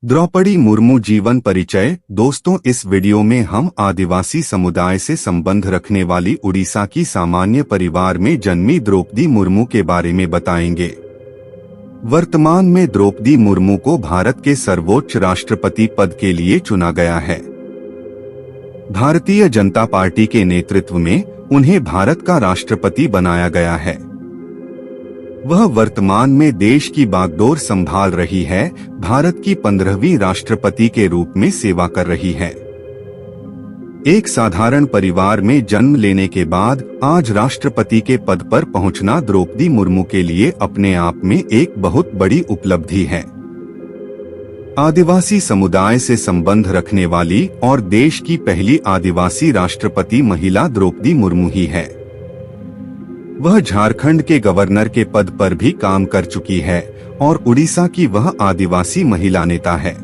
द्रौपदी मुर्मू जीवन परिचय। दोस्तों, इस वीडियो में हम आदिवासी समुदाय से संबंध रखने वाली उड़ीसा की सामान्य परिवार में जन्मी द्रौपदी मुर्मू के बारे में बताएंगे। वर्तमान में द्रौपदी मुर्मू को भारत के सर्वोच्च राष्ट्रपति पद के लिए चुना गया है। भारतीय जनता पार्टी के नेतृत्व में उन्हें भारत का राष्ट्रपति बनाया गया है। वह वर्तमान में देश की बागडोर संभाल रही है। भारत की 15वीं राष्ट्रपति के रूप में सेवा कर रही है। एक साधारण परिवार में जन्म लेने के बाद आज राष्ट्रपति के पद पर पहुंचना द्रौपदी मुर्मू के लिए अपने आप में एक बहुत बड़ी उपलब्धि है। आदिवासी समुदाय से संबंध रखने वाली और देश की पहली आदिवासी राष्ट्रपति महिला द्रौपदी मुर्मू ही है। वह झारखंड के गवर्नर के पद पर भी काम कर चुकी है और उड़ीसा की वह आदिवासी महिला नेता है।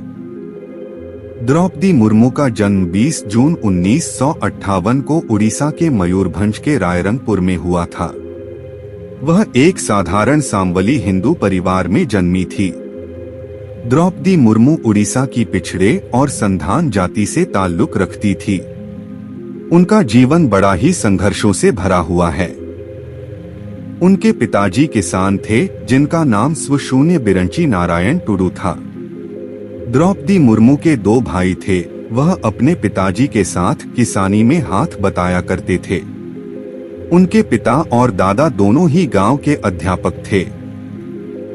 द्रौपदी मुर्मू का जन्म 20 जून 1958 को उड़ीसा के मयूरभंज के रायरंगपुर में हुआ था। वह एक साधारण सांवली हिंदू परिवार में जन्मी थी। द्रौपदी मुर्मू उड़ीसा की पिछड़े और संधान जाति से ताल्लुक रखती थी। उनका जीवन बड़ा ही संघर्षों से भरा हुआ है। उनके पिताजी किसान थे, जिनका नाम स्वशून्य बिरंची नारायण टुडू था। द्रौपदी मुर्मू के 2 भाई थे। वह अपने पिताजी के साथ किसानी में हाथ बटाया करते थे। उनके पिता और दादा दोनों ही गांव के अध्यापक थे।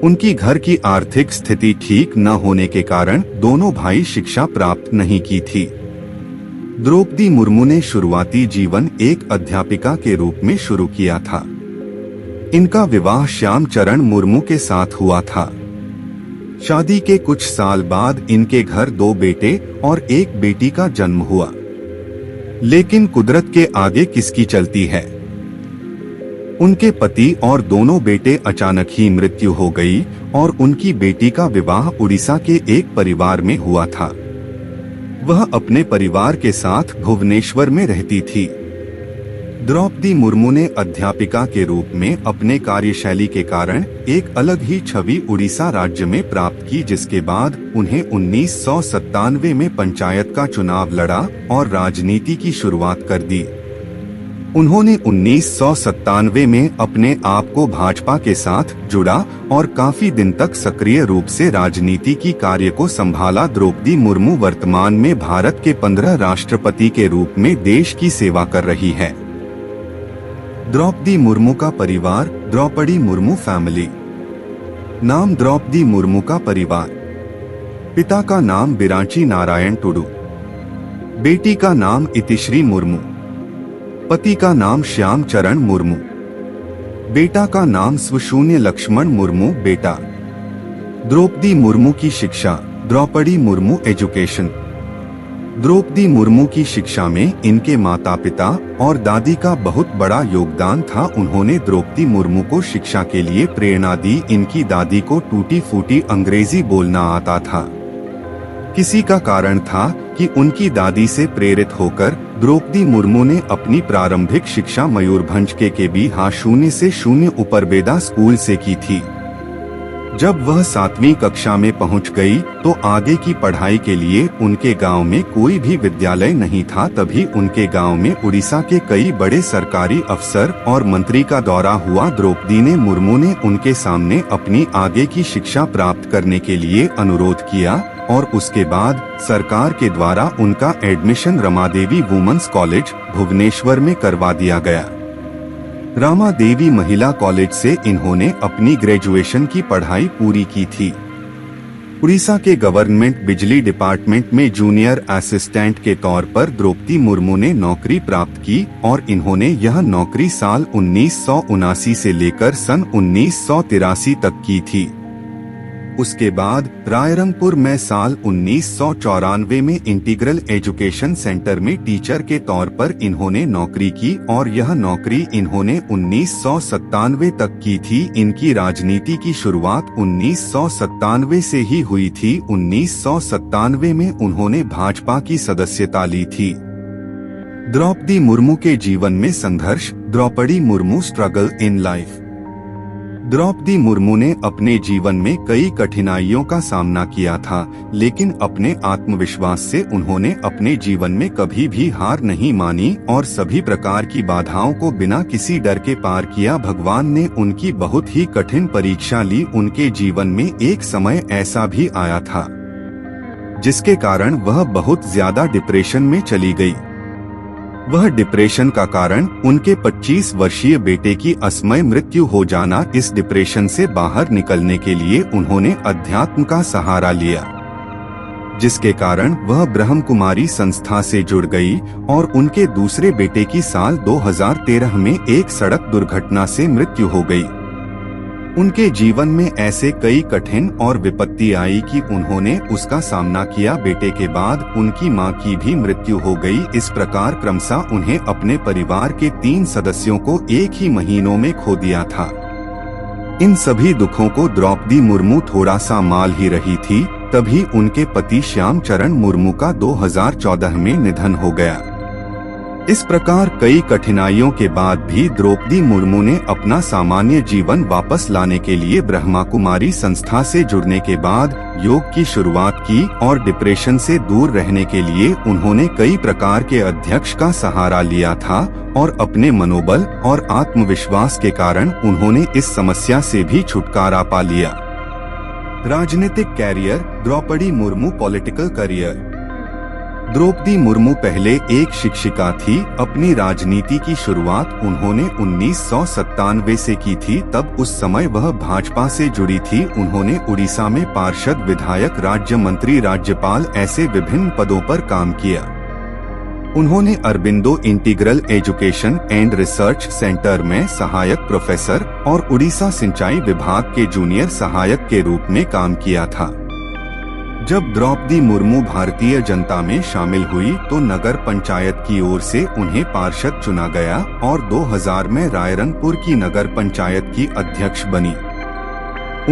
उनकी घर की आर्थिक स्थिति ठीक न होने के कारण दोनों भाई शिक्षा प्राप्त नहीं की थी। द्रौपदी मुर्मू ने शुरुआती जीवन एक अध्यापिका के रूप में शुरू किया था। इनका विवाह श्याम चरण मुर्मू के साथ हुआ था। शादी के कुछ साल बाद इनके घर 2 बेटे और 1 बेटी का जन्म हुआ। लेकिन कुदरत के आगे किसकी चलती है। उनके पति और दोनों बेटे अचानक ही मृत्यु हो गई और उनकी बेटी का विवाह उड़ीसा के एक परिवार में हुआ था। वह अपने परिवार के साथ भुवनेश्वर में रहती थी। द्रौपदी मुर्मू ने अध्यापिका के रूप में अपने कार्यशैली के कारण एक अलग ही छवि उड़ीसा राज्य में प्राप्त की, जिसके बाद उन्हें 1997 में पंचायत का चुनाव लड़ा और राजनीति की शुरुआत कर दी। उन्होंने 1997 में अपने आप को भाजपा के साथ जुड़ा और काफी दिन तक सक्रिय रूप से राजनीति की कार्य को संभाला। द्रौपदी मुर्मू वर्तमान में भारत के 15 राष्ट्रपति के रूप में देश की सेवा कर रही है। द्रौपदी मुर्मू का परिवार। द्रौपदी मुर्मू फैमिली। नाम द्रौपदी मुर्मू का परिवार। पिता का नाम बिरांची नारायण टुडू। बेटी का नाम इतिश्री मुर्मू। पति का नाम श्याम चरण मुर्मू। बेटा का नाम स्वशून्य लक्ष्मण मुर्मू। बेटा द्रौपदी मुर्मू की शिक्षा। द्रौपदी मुर्मू एजुकेशन। द्रौपदी मुर्मू की शिक्षा में इनके माता पिता और दादी का बहुत बड़ा योगदान था। उन्होंने द्रौपदी मुर्मू को शिक्षा के लिए प्रेरणा दी। इनकी दादी को टूटी फूटी अंग्रेजी बोलना आता था। किसी का कारण था कि उनकी दादी से प्रेरित होकर द्रौपदी मुर्मू ने अपनी प्रारंभिक शिक्षा मयूरभंज के KB हा 0 से 0 उपरबेदा स्कूल से की थी। जब वह 7वीं कक्षा में पहुंच गई तो आगे की पढ़ाई के लिए उनके गांव में कोई भी विद्यालय नहीं था। तभी उनके गांव में उड़ीसा के कई बड़े सरकारी अफसर और मंत्री का दौरा हुआ। द्रौपदी ने मुर्मू ने उनके सामने अपनी आगे की शिक्षा प्राप्त करने के लिए अनुरोध किया और उसके बाद सरकार के द्वारा उनका admission Ramadevi women's college Bhubaneswar में करवा दिया गया। रामादेवी महिला कॉलेज से इन्होंने अपनी ग्रेजुएशन की पढ़ाई पूरी की थी। उड़ीसा के गवर्नमेंट बिजली डिपार्टमेंट में जूनियर असिस्टेंट के तौर पर द्रौपदी मुर्मू ने नौकरी प्राप्त की और इन्होंने यह नौकरी साल 1979 से लेकर सन 1983 तक की थी। उसके बाद रायरंगपुर में साल 1994 में इंटीग्रल एजुकेशन सेंटर में टीचर के तौर पर इन्होंने नौकरी की और यह नौकरी इन्होंने 1997 तक की थी। इनकी राजनीति की शुरुआत 1997 से ही हुई थी। 1997 में उन्होंने भाजपा की सदस्यता ली थी। द्रौपदी मुर्मू के जीवन में संघर्ष। Draupadi Murmu struggle in life. Draupadi Murmu ने अपने जीवन में कई कठिनाइयों का सामना किया था, लेकिन अपने आत्मविश्वास से उन्होंने अपने जीवन में कभी भी हार नहीं मानी और सभी प्रकार की बाधाओं को बिना किसी डर के पार किया। भगवान ने उनकी बहुत ही कठिन परीक्षा ली। उनके जीवन में एक समय ऐसा भी आया था जिसके कारण वह बहुत ज्यादा डिप्रेशन में चली गई। वह डिप्रेशन का कारण उनके 25 वर्षीय बेटे की असमय मृत्यु हो जाना। इस डिप्रेशन से बाहर निकलने के लिए उन्होंने अध्यात्म का सहारा लिया, जिसके कारण वह ब्रह्म कुमारी संस्था से जुड़ गई और उनके दूसरे बेटे की साल 2013 में एक सड़क दुर्घटना से मृत्यु हो गई। उनके जीवन में ऐसे कई कठिन और विपत्ति आई कि उन्होंने उसका सामना किया। बेटे के बाद उनकी मां की भी मृत्यु हो गई। इस प्रकार क्रमशः उन्हें अपने परिवार के 3 सदस्यों को एक ही महीनों में खो दिया था। इन सभी दुखों को द्रौपदी मुर्मू थोड़ा सा माल ही रही थी, तभी उनके पति श्याम चरण मुर्मू का 2014 में निधन हो गया। इस प्रकार कई कठिनाइयों के बाद भी द्रौपदी मुर्मू ने अपना सामान्य जीवन वापस लाने के लिए ब्रह्मा कुमारी संस्था से जुड़ने के बाद योग की शुरुआत की और डिप्रेशन से दूर रहने के लिए उन्होंने कई प्रकार के अध्यक्ष का सहारा लिया था और अपने मनोबल और आत्मविश्वास के कारण उन्होंने इस समस्या से भी छुटकारा पा लिया। राजनीतिक career. Draupadi Murmu political career. Draupadi Murmu पहले एक शिक्षिका थी। अपनी राजनीति की शुरुआत उन्होंने 1997 से की थी। तब उस समय वह भाजपा से जुड़ी थी। उन्होंने उड़ीसा में पार्षद, विधायक, राज्य मंत्री, राज्यपाल ऐसे विभिन्न पदों पर काम किया। उन्होंने Aurobindo integral education and research centre में सहायक प्रोफेसर और उड़ीसा सिंचाई विभाग के जूनियर सहायक के रूप में काम किया था। जब द्रौपदी मुर्मू भारतीय जनता में शामिल हुई तो नगर पंचायत की ओर से उन्हें पार्षद चुना गया और 2000 में रायरंगपुर की नगर पंचायत की अध्यक्ष बनी।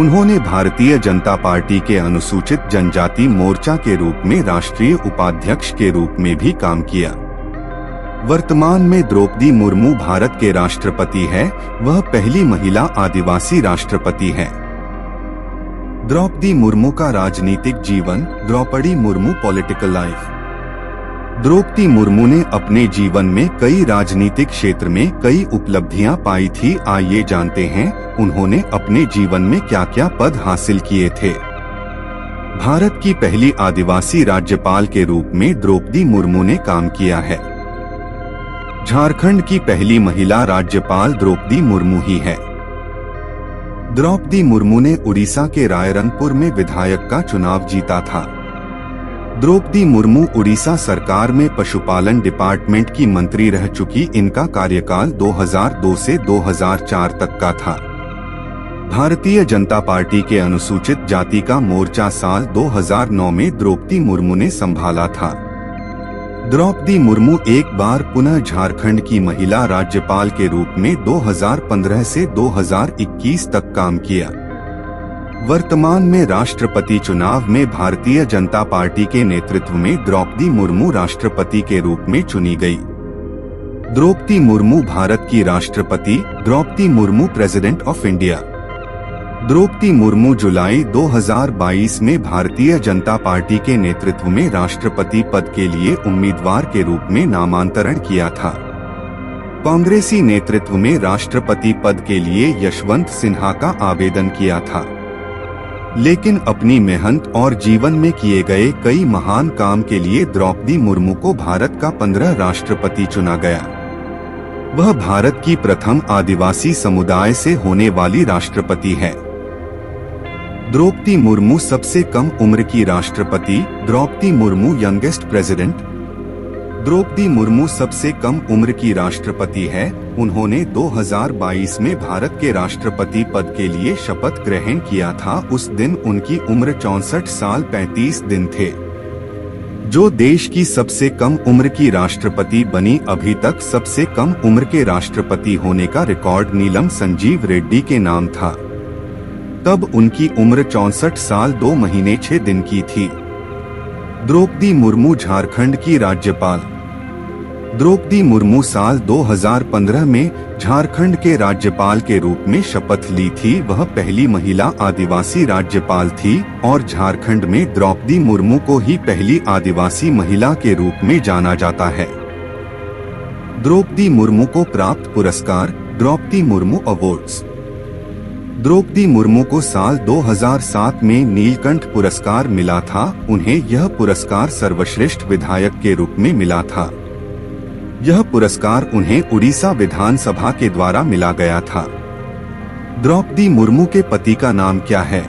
उन्होंने भारतीय जनता पार्टी के अनुसूचित जनजाति मोर्चा के रूप में राष्ट्रीय उपाध्यक्ष के रूप में भी काम किया। वर्तमान में द्रौपदी मुर्मू भारत के राष्ट्रपति है। वह पहली महिला आदिवासी राष्ट्रपति है। द्रौपदी मुर्मू का राजनीतिक जीवन। Draupadi Murmu political life. द्रौपदी मुर्मू ने अपने जीवन में कई राजनीतिक क्षेत्र में कई उपलब्धियां पाई थी। आइए जानते हैं उन्होंने अपने जीवन में क्या क्या पद हासिल किए थे। भारत की पहली आदिवासी राज्यपाल के रूप में द्रौपदी मुर्मू ने काम किया है। झारखंड की पहली महिला राज्यपाल द्रौपदी मुर्मू ही है। द्रौपदी मुर्मू ने उड़ीसा के रायरंगपुर में विधायक का चुनाव जीता था। द्रौपदी मुर्मू उड़ीसा सरकार में पशुपालन डिपार्टमेंट की मंत्री रह चुकी। इनका कार्यकाल 2002 से 2004 तक का था। भारतीय जनता पार्टी के अनुसूचित जाति का मोर्चा साल 2009 में द्रौपदी मुर्मू ने संभाला था। द्रौपदी मुर्मू एक बार पुनः झारखंड की महिला राज्यपाल के रूप में 2015 से 2021 तक काम किया। वर्तमान में राष्ट्रपति चुनाव में भारतीय जनता पार्टी के नेतृत्व में द्रौपदी मुर्मू राष्ट्रपति के रूप में चुनी गई। द्रौपदी मुर्मू भारत की राष्ट्रपति। Draupadi Murmu president of India. Draupadi Murmu जुलाई 2022 में भारतीय जनता पार्टी के नेतृत्व में राष्ट्रपति पद के लिए उम्मीदवार के रूप में नामांतरण किया था। कांग्रेसी नेतृत्व में राष्ट्रपति पद के लिए यशवंत सिन्हा का आवेदन किया था, लेकिन अपनी मेहनत और जीवन में किए गए कई महान काम के लिए द्रौपदी मुर्मू को भारत का 15 राष्ट्रपति चुना गया। वह भारत की प्रथम आदिवासी समुदाय से होने वाली राष्ट्रपति है। द्रौपदी मुर्मू सबसे कम उम्र की राष्ट्रपति। Draupadi Murmu youngest president. द्रौपदी मुर्मू सबसे कम उम्र की राष्ट्रपति है। उन्होंने 2022 में भारत के राष्ट्रपति पद के लिए शपथ ग्रहण किया था। उस दिन उनकी उम्र 64 साल 35 दिन थे, जो देश की सबसे कम उम्र की राष्ट्रपति बनी। अभी तक सबसे कम उम्र के राष्ट्रपति होने का रिकॉर्ड नीलम संजीव रेड्डी के नाम था। तब उनकी उम्र 64 साल 2 महीने 6 दिन की थी। द्रौपदी मुर्मू झारखंड की राज्यपाल। द्रौपदी मुर्मू साल 2015 में झारखंड के राज्यपाल के रूप में शपथ ली थी। वह पहली महिला आदिवासी राज्यपाल थी और झारखंड में द्रौपदी मुर्मू को ही पहली आदिवासी महिला के रूप में जाना जाता है। द्रौपदी मुर्मू को प्राप्त पुरस्कार द्रौपदी मुर्मू अवार्ड्स। द्रौपदी मुर्मू को साल 2007 में नीलकंठ पुरस्कार मिला था। उन्हें यह पुरस्कार सर्वश्रेष्ठ विधायक के रूप में मिला था। यह पुरस्कार उन्हें उड़ीसा विधानसभा के द्वारा मिला गया था। द्रौपदी मुर्मू के पति का नाम क्या है?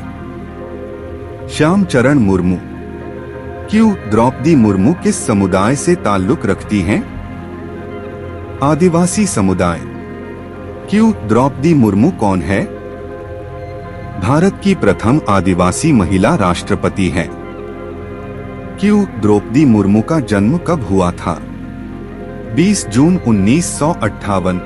श्यामचरण मुर्मू। क्यों द्रौपदी मुर्मू किस समुदाय से ताल्लुक रखती हैं? आदिवासी समुदाय। क्यों द्रौपदी मुर्मू कौन है? भारत की प्रथम आदिवासी महिला राष्ट्रपति है। क्यों द्रौपदी मुर्मू का जन्म कब हुआ था? 20 जून 1958।